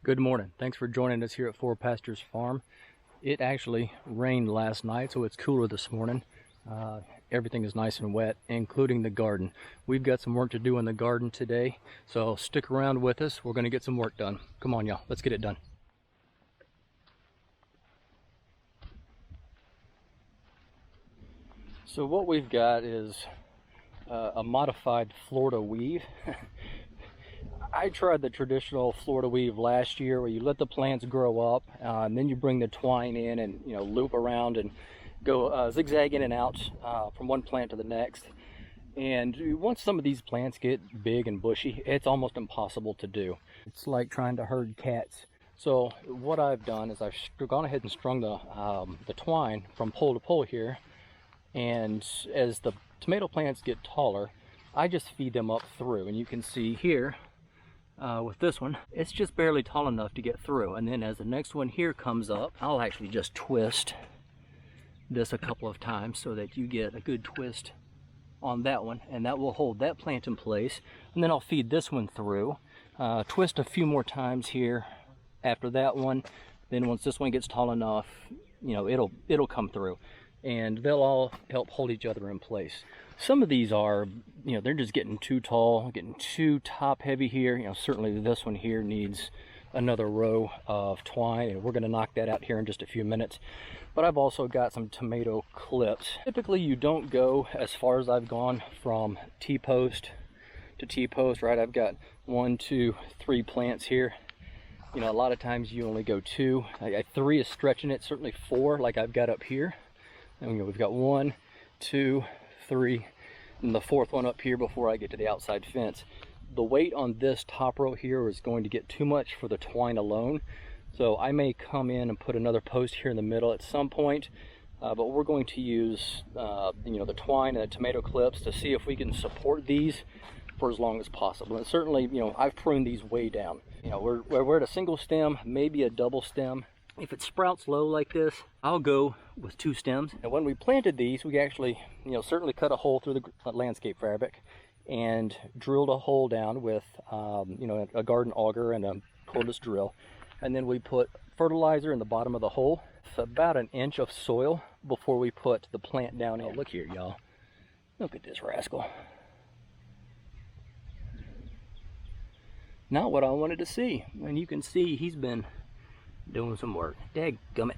Good morning. Thanks for joining us here at Four Pastures Farm. It actually rained last night, so it's cooler this morning. Everything is nice and wet, including the garden. We've got some work to do in the garden today, so stick around with us. We're going to get some work done. Come on, y'all. Let's get it done. So what we've got is a modified Florida weave. I tried the traditional Florida weave last year where you let the plants grow up and then you bring the twine in and loop around and go zigzag in and out from one plant to the next. And once some of these plants get big and bushy, it's almost impossible to do. It's like trying to herd cats. So what I've done is I've gone ahead and strung the twine from pole to pole here, and as the tomato plants get taller, I just feed them up through. And you can see here with this one, it's just barely tall enough to get through. And then as the next one here comes up, I'll actually just twist this a couple of times so that you get a good twist on that one, and that will hold that plant in place. And then I'll feed this one through, twist a few more times here after that one. Then once this one gets tall enough, it'll come through, and they'll all help hold each other in place. Some of these are, they're just getting too tall, getting too top heavy here. Certainly this one here needs another row of twine, and we're going to knock that out here in just a few minutes. But I've also got some tomato clips. Typically you don't go as far as I've gone from T-post to T-post, right? I've got 1, 2, 3 plants here. A lot of times you only go 2. 3 is stretching it, certainly 4 like I've got up here. And we've got 1, 2, 3, and the 4th one up here before I get to the outside fence. The weight on this top row here is going to get too much for the twine alone, so I may come in and put another post here in the middle at some point, but we're going to use the twine and the tomato clips to see if we can support these for as long as possible. And certainly, I've pruned these way down. We're at a single stem, maybe a double stem. If it sprouts low like this, I'll go with 2 stems. And when we planted these, we actually, certainly cut a hole through the landscape fabric and drilled a hole down with, a garden auger and a cordless drill. And then we put fertilizer in the bottom of the hole, about 1 inch of soil before we put the plant down in. Look here, y'all. Look at this rascal. Not what I wanted to see. And you can see he's been doing some work. Dadgummit.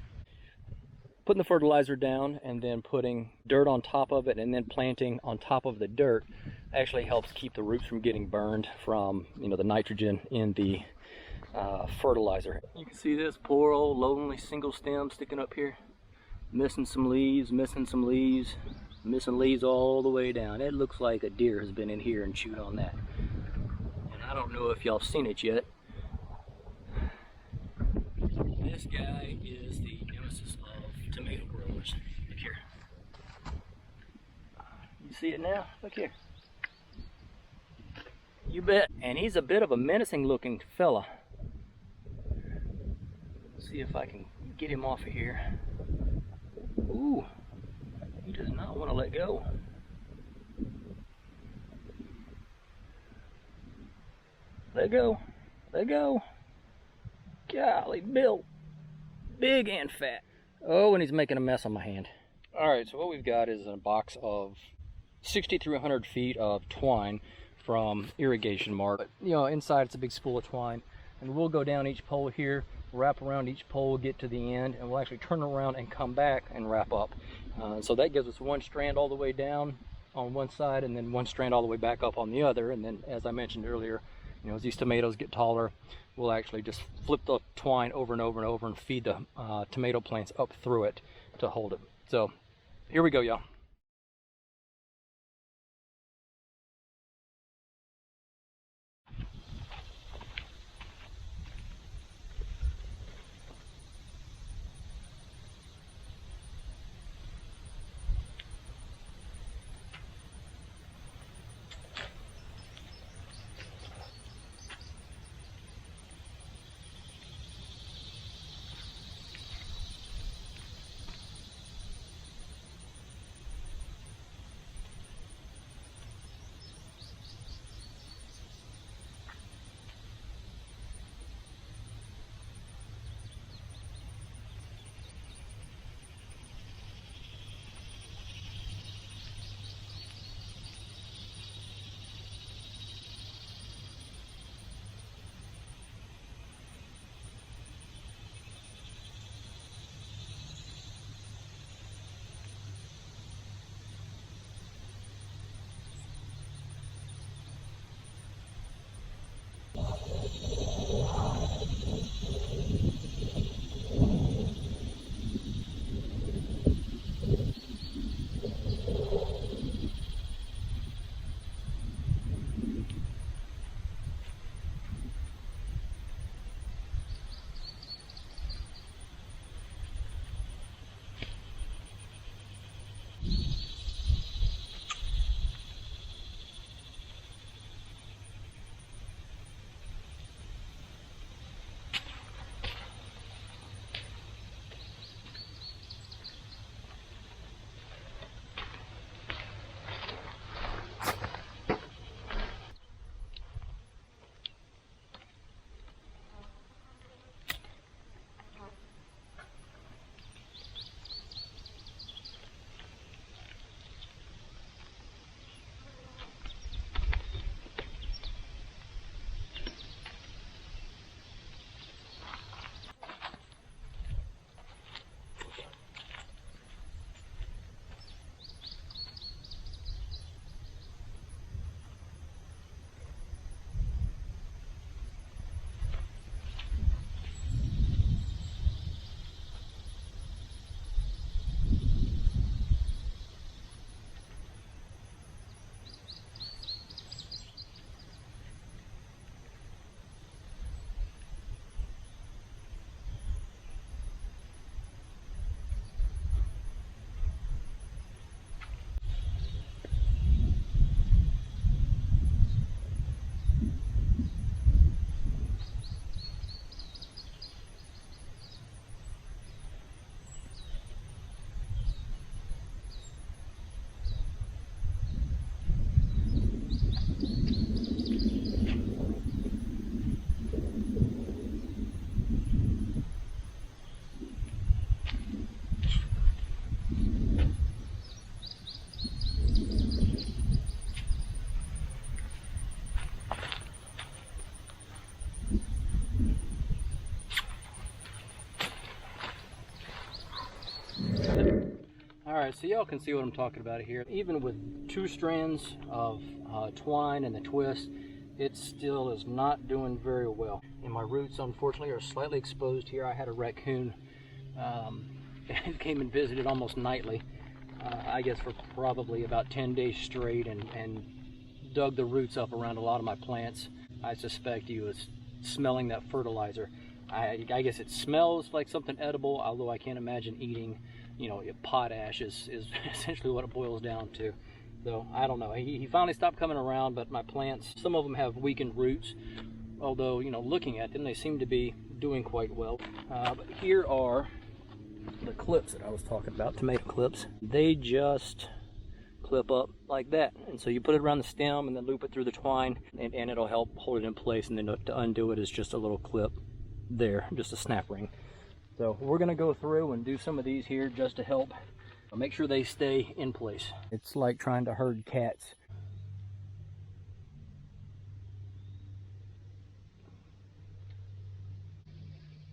Putting the fertilizer down and then putting dirt on top of it and then planting on top of the dirt actually helps keep the roots from getting burned from the nitrogen in the fertilizer. You can see this poor old lonely single stem sticking up here, missing some leaves, missing leaves all the way down. It looks like a deer has been in here and chewed on that. And I don't know if y'all seen it yet. This guy is the nemesis of tomato growers. Look here. You see it now? Look here. You bet. And he's a bit of a menacing looking fella. Let's see if I can get him off of here. Ooh, he does not want to let go. Let go. Let go. Golly, Bill. Big and fat. Oh, and he's making a mess on my hand. Alright, so what we've got is a box of 6,300 feet of twine from Irrigation Mart. Inside it's a big spool of twine, and we'll go down each pole here, wrap around each pole, get to the end, and we'll actually turn around and come back and wrap up. So that gives us 1 strand all the way down on one side, and then 1 strand all the way back up on the other. And then, as I mentioned earlier, as these tomatoes get taller, we'll actually just flip the twine over and over and over and feed the tomato plants up through it to hold it. So here we go, y'all. Alright, so y'all can see what I'm talking about here. Even with 2 strands of twine and the twist, it still is not doing very well. And my roots, unfortunately, are slightly exposed here. I had a raccoon that came and visited almost nightly, I guess for probably about 10 days straight, and dug the roots up around a lot of my plants. I suspect he was smelling that fertilizer. I guess it smells like something edible, although I can't imagine eating, you know, potash is essentially what it boils down to. So I don't know. He finally stopped coming around, but my plants, some of them have weakened roots, although, you know, looking at them, they seem to be doing quite well. But here are the clips that I was talking about, tomato clips. They just clip up like that, and so you put it around the stem and then loop it through the twine, and it'll help hold it in place, and then to undo it is just a little clip there, just a snap ring. So we're going to go through and do some of these here just to help make sure they stay in place. It's like trying to herd cats.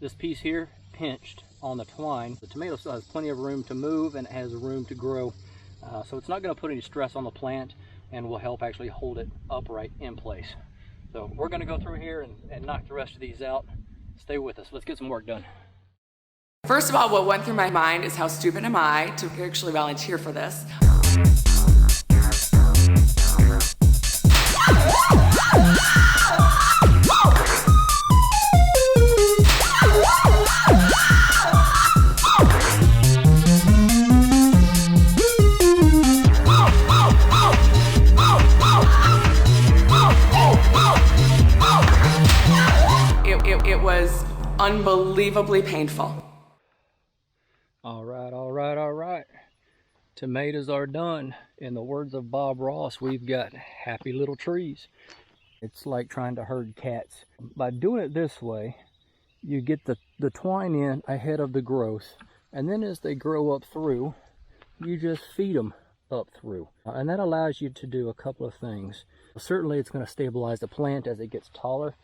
This piece here pinched on the twine. The tomato still has plenty of room to move, and it has room to grow, so it's not going to put any stress on the plant, and will help actually hold it upright in place. So we're going to go through here and knock the rest of these out. Stay with us. Let's get some work done. First of all, what went through my mind is how stupid am I to actually volunteer for this. It was unbelievably painful. All right. Tomatoes are done. In the words of Bob Ross, we've got happy little trees. It's like trying to herd cats. By doing it this way, you get the twine in ahead of the growth, and then as they grow up through, you just feed them up through. And that allows you to do a couple of things. Certainly it's going to stabilize the plant as it gets taller.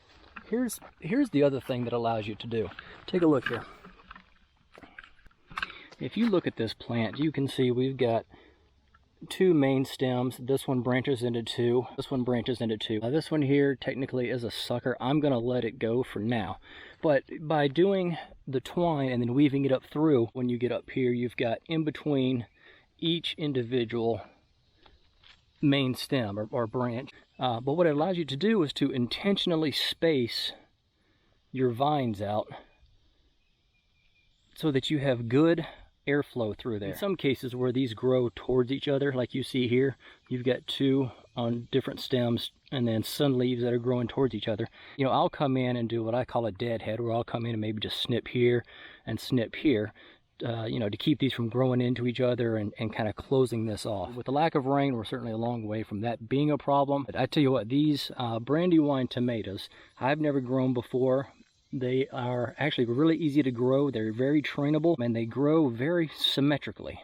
Here's the other thing that allows you to do. Take a look here. If you look at this plant, you can see we've got 2 main stems. This one branches into 2. This one branches into 2. This one here technically is a sucker. I'm going to let it go for now. But by doing the twine and then weaving it up through, when you get up here, you've got in between each individual main stem or branch. But what it allows you to do is to intentionally space your vines out so that you have good airflow through there. In some cases where these grow towards each other, like you see here, you've got 2 on different stems and then sun leaves that are growing towards each other. You know, I'll come in and do what I call a deadhead, where I'll come in and maybe just snip here and snip here, you know, to keep these from growing into each other and kind of closing this off. With the lack of rain, we're certainly a long way from that being a problem. But I tell you what, these Brandywine tomatoes, I've never grown before. They are actually really easy to grow. They're very trainable, and they grow very symmetrically,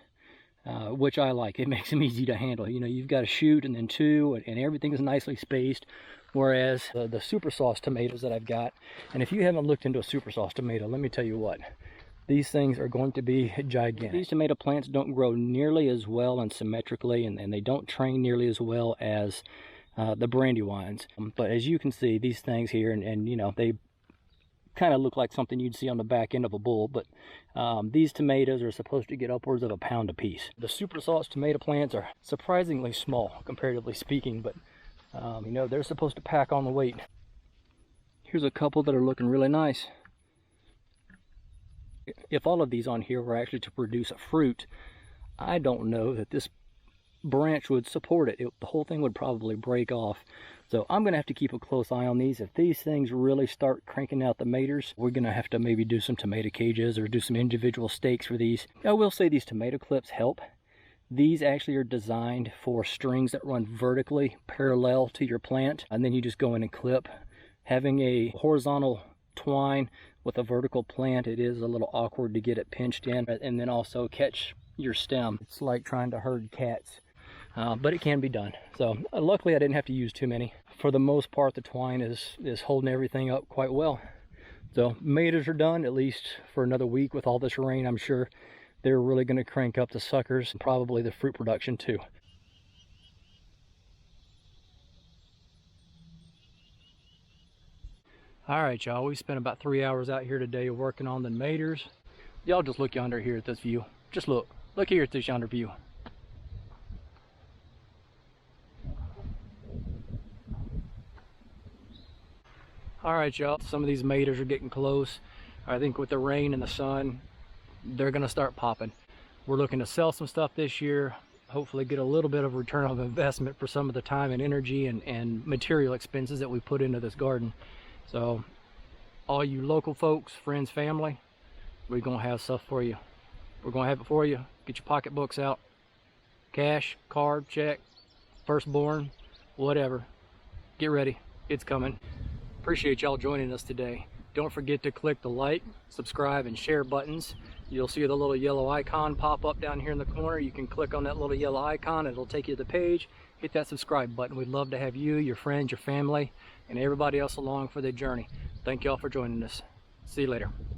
which I like. It makes them easy to handle. You know, you've got a shoot and then 2, and everything is nicely spaced. Whereas the super sauce tomatoes that I've got, and if you haven't looked into a super sauce tomato, let me tell you what, these things are going to be gigantic. These tomato plants don't grow nearly as well and symmetrically, and they don't train nearly as well as the Brandywines. But as you can see, these things here, and you know, they kind of look like something you'd see on the back end of a bull, but these tomatoes are supposed to get upwards of £1 pound a piece. The super sauce tomato plants are surprisingly small, comparatively speaking, but you know, they're supposed to pack on the weight. Here's a couple that are looking really nice. If all of these on here were actually to produce a fruit, I don't know that this branch would support it. The whole thing would probably break off. So I'm going to have to keep a close eye on these. If these things really start cranking out the maters, we're going to have to maybe do some tomato cages or do some individual stakes for these. I will say these tomato clips help. These actually are designed for strings that run vertically parallel to your plant, and then you just go in and clip. Having a horizontal twine with a vertical plant, it is a little awkward to get it pinched in and then also catch your stem. It's like trying to herd cats. But it can be done. So luckily I didn't have to use too many. For the most part, the twine is holding everything up quite well. So tomatoes are done, at least for another week with all this rain. I'm sure they're really going to crank up the suckers and probably the fruit production too. All right, y'all, we spent about 3 hours out here today working on the maters. Y'all just look yonder here at this view. Just look here at this yonder view. All right, y'all, some of these maters are getting close. I think with the rain and the sun, they're gonna start popping. We're looking to sell some stuff this year, hopefully get a little bit of return on investment for some of the time and energy and material expenses that we put into this garden. So all you local folks, friends, family, we're gonna have stuff for you. We're gonna have it for you. Get your pocketbooks out. Cash, card, check, firstborn, whatever. Get ready, it's coming. Appreciate y'all joining us today. Don't forget to click the like, subscribe, and share buttons. You'll see the little yellow icon pop up down here in the corner. You can click on that little yellow icon. It'll take you to the page. Hit that subscribe button. We'd love to have you, your friends, your family, and everybody else along for the journey. Thank y'all for joining us. See you later.